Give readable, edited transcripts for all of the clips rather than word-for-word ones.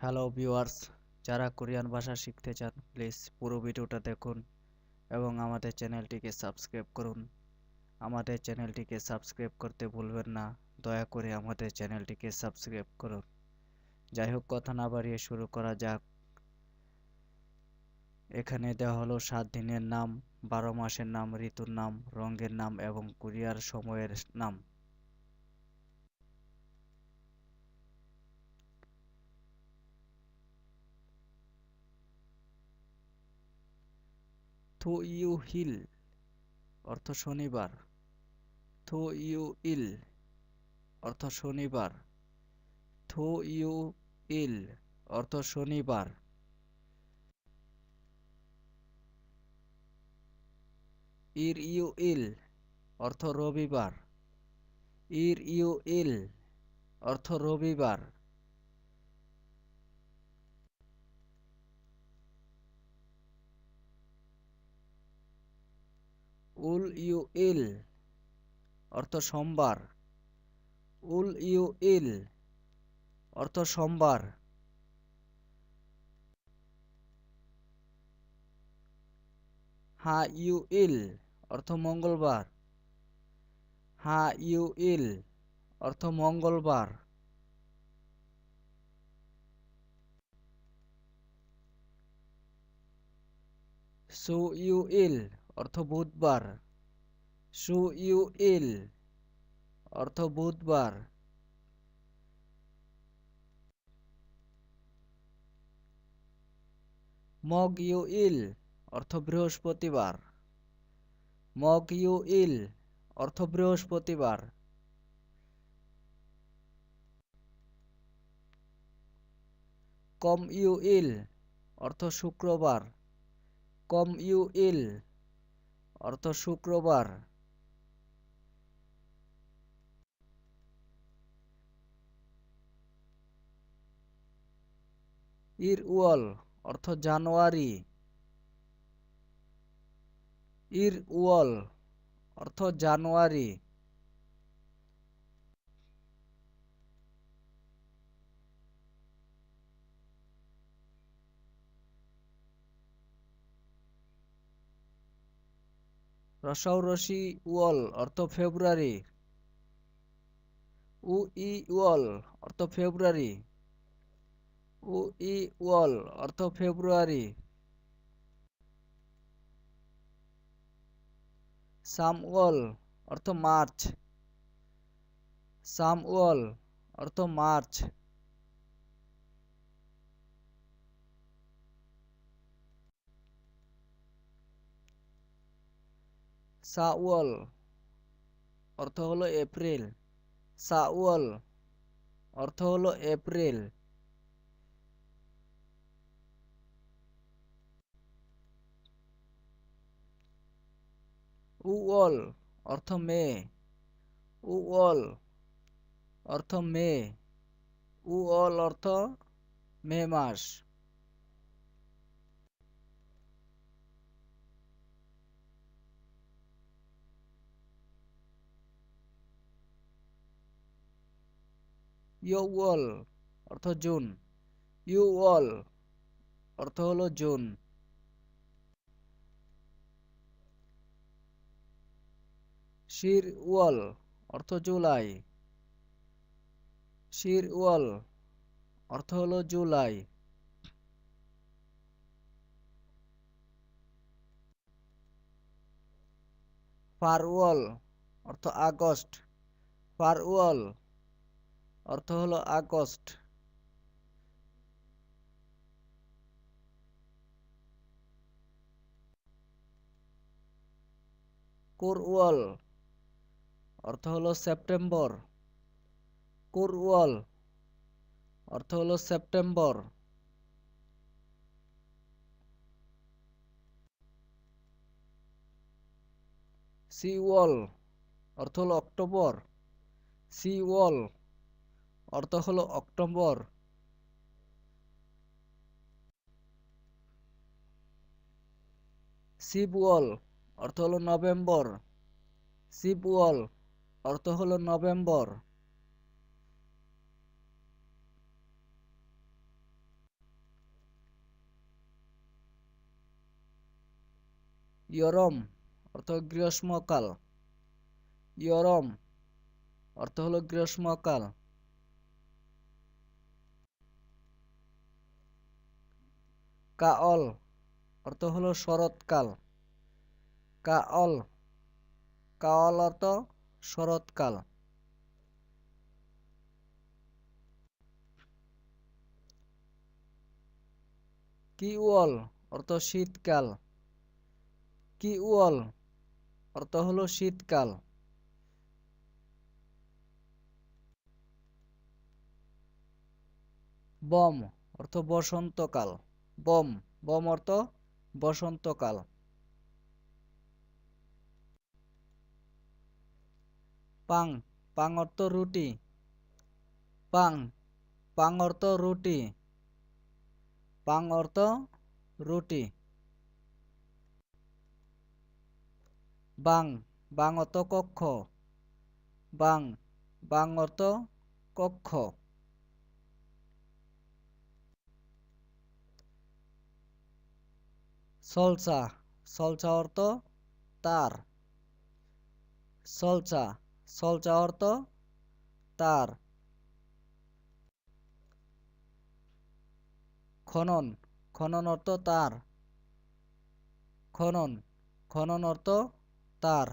Hello viewers, যারা Korean ভাষা শিখতে চান প্লিজ পুরো ভিডিওটা দেখুন এবং আমাদের চ্যানেলটিকে সাবস্ক্রাইব করুন। আমাদের চ্যানেলটিকে সাবস্ক্রাইব করতে ভুলবেন না, দয়া করে আমাদের চ্যানেলটিকে সাবস্ক্রাইব করুন। যাই হোক, কথা না বাড়িয়ে শুরু করা যাক। এখানে দেওয়া হলো 7 দিনের নাম, 12 মাসের নাম, ঋতুর নাম, রঙের নাম এবং কোরিয়ার সময়ের নাম। থু ইউ হিল অর্থ শনিবার। থু ইউ ইল অর্থ শনিবার। থু ইউ ইল অর্থ শনিবার। ইর ইউ ইল অর্থ রবিবার। ইর ইউ ইল অর্থ রবিবার। উল ইউ ইল অর্থ সোমবার। উল ইউ ইল অর্থ সোমবার। হা ইউ ইল অর্থ মঙ্গলবার। হা ইউ ইল অর্থ মঙ্গলবার। সু ইউ ইল অর্থ বুধবার। সু ইউ ইল অর্থ বুধবার। মগ ইউ ইল অর্থ বৃহস্পতিবার। মগ ইউ ইল অর্থ বৃহস্পতিবার। কম ইউ ইল অর্থ শুক্রবার। কম ইউ ইল অর্থ শুক্রবার। ইর উয়ল অর্থ জানুয়ারি। ইর উয়ল অর্থ জানুয়ারি। রসৌ রসি উয়ল অর্থ ফেব্রুয়ারি। উ ই উয়ল অর্থ ফেব্রুয়ারি। উ ই উয়ল অর্থ ফেব্রুয়ারি। সাম উয়ল অর্থ মার্চ। সাম উয়ল অর্থ মার্চ। সাউয়াল অর্থ হলো এপ্রিল। সাউয়াল অর্থ হলো এপ্রিল। উয়ল অর্থ মে। উয়ল অর্থ মে। উয়ল অর্থ মে মাস। ইয়উল অর্থ জুন। ইউল অর্থ হলো জুন। শির উয়ল অর্থ জুলাই। শির উয়ল অর্থ হলো জুলাই। ফারওয়াল অর্থ আগস্ট। ফারওয়াল অর্থ হলো আগস্ট। কুরওয়াল অর্থ হলো সেপ্টেম্বর। কুরওয়াল অর্থ হলো সেপ্টেম্বর। সিওয়াল অর্থ হলো অক্টোবর। সিওয়াল অর্থ হলো অক্টোবর। শিবওয়াল অর্থ হলো নভেম্বর। শিবওয়াল অর্থ হলো নভেম্বর। ইয়রম অর্থ গ্রীষ্মকাল। ইয়রম অর্থ হলো গ্রীষ্মকাল। কাঅল অর্থ হলো শরৎকাল। কাঅল কাঅল অর্থ শরৎকাল। কিউল অর্থ শীতকাল। কিউল অর্থ হলো শীতকাল। বম অর্থ বসন্তকাল। বম বম অর্থ বসন্তকাল। পাং পাং অর্থ রুটি। পাং পাং অর্থ রুটি। পাং অর্থ রুটি। বাং বাং অর্থ কক্ষ। বাং বাং অর্থ কক্ষ। সলসা সলসা অর্থ তার। সলসা সলসা অর্থ তার। খনন খনন অর্থ তার। খনন খনন অর্থ তার।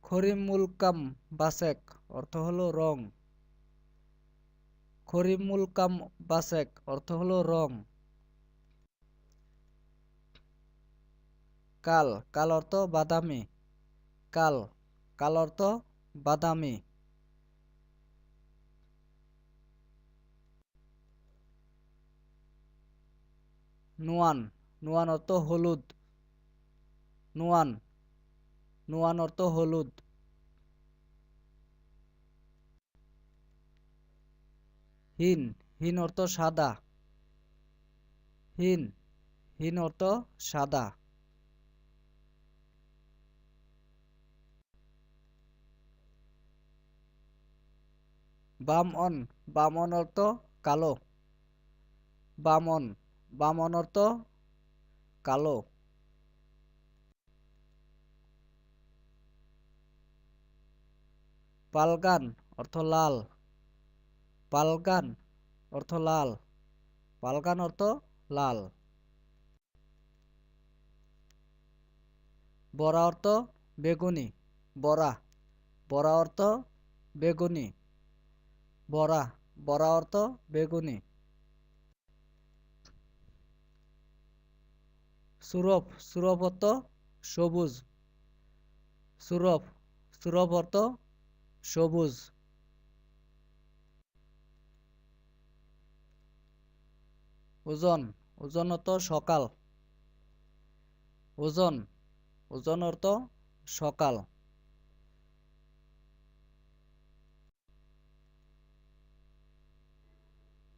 খরিমুলকাম বাসেক অর্থ হলো রং। খরিমুলকাম বাসেক অর্থ হলো রং। কাল কাল অর্থ বাদামি। কাল কাল অর্থ বাদামি। নুয়ান নুয়ান অর্থ হলুদ। নুয়ান নুয়ান অর্থ হলুদ। হিন হিন অর্থ সাদা। হিন হিন অর্থ সাদা। বামন বামন অর্থ কালো। বামন বামন অর্থ কালো। পালগান অর্থ লাল। পালগান অর্থ লাল। পালগান অর্থ লাল। বরা অর্থ বেগুনি। বরা বরা অর্থ বেগুনি। বরা বরা অর্থ বেগুনি। সুরভ সুরভ অর্থ সবুজ। সুরভ সুরভ অর্থ সবুজ। ওজন ওজন অর্থ সকাল। ওজন ওজন অর্থ সকাল।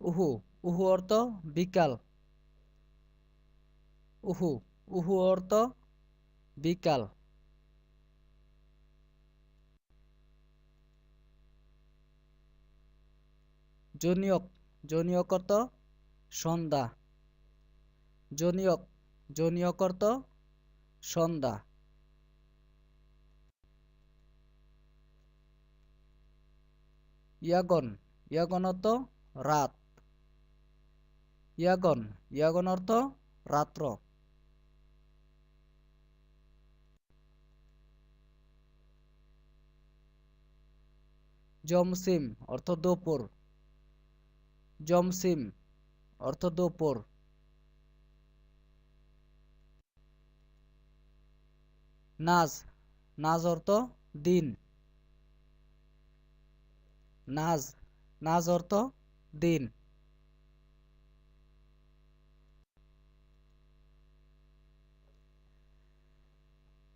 উহু উহু অর্থ বিকাল। উহু উহু অর্থ বিকাল। জনিয়ক জনিয়ক অর্থ সন্ধ্যা। জনিয়ক জনিয়ক অর্থ সন্ধ্যা। ইয়াগন ইয়াগন অর্থ রাত। ইয়াগন ইয়াগন অর্থ রাত্র। জমসিম অর্থ দুপুর। জমসিম অর্থ দুপুর। নাজ নাজ অর্থ দিন। নাজ নাজ অর্থ দিন।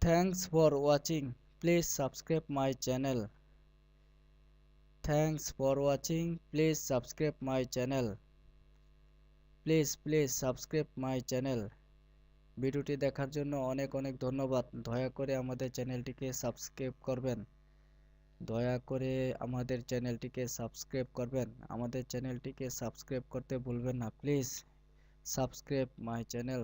Thanks for watching please subscribe my channel. Thanks for watching please subscribe my channel. Please please subscribe my channel. ভিডিওটি দেখার জন্য অনেক অনেক ধন্যবাদ। দয়া করে আমাদের চ্যানেলটিকে সাবস্ক্রাইব করবেন। দয়া করে আমাদের চ্যানেলটিকে সাবস্ক্রাইব করবেন। আমাদের চ্যানেলটিকে সাবস্ক্রাইব করতে ভুলবেন না প্লিজ। Subscribe my channel.